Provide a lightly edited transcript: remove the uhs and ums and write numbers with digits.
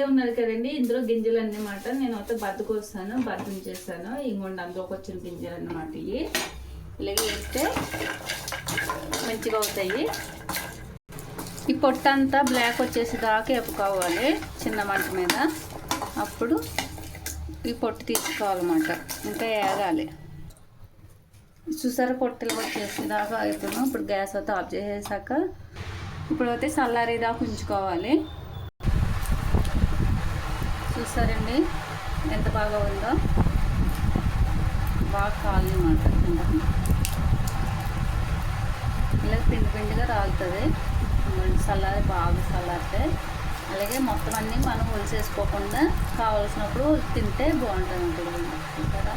ఉన్నది కదండి, ఇందులో గింజలు అన్నమాట. నేను అయితే బద్దకొస్తాను, బద్దం చేస్తాను. ఇంకోండి అందులోకి వచ్చిన గింజలు అన్నమాట. ఇవి ఇలాగే వేస్తే మంచిగా అవుతాయి. ఈ పొట్టు అంతా బ్లాక్ వచ్చేసి దాకా వేపుకోవాలి చిన్న మంట మీద. అప్పుడు ఈ పొట్టు తీసుకోవాలన్నమాట, ఇంకా వేగాలి. చూసారా పొట్టులు వచ్చేసి దాకా అయిపోయినాం. ఇప్పుడు గ్యాస్ అయితే ఆఫ్ చేసేసాక ఇప్పుడు అయితే చల్లారి దాకా ఉంచుకోవాలి. చూసారండి ఎంత బాగా ఉందో, బాగా కాలనమాట. ఇలా పిండి పిండిగా రాలుతుంది. చల్లారి బాగా చల్లారితే అలాగే మొత్తం అన్నీ మనం ఒలిసేసుకోకుండా కావాల్సినప్పుడు తింటే బాగుంటుంది. ఉంటుంది చూసారా.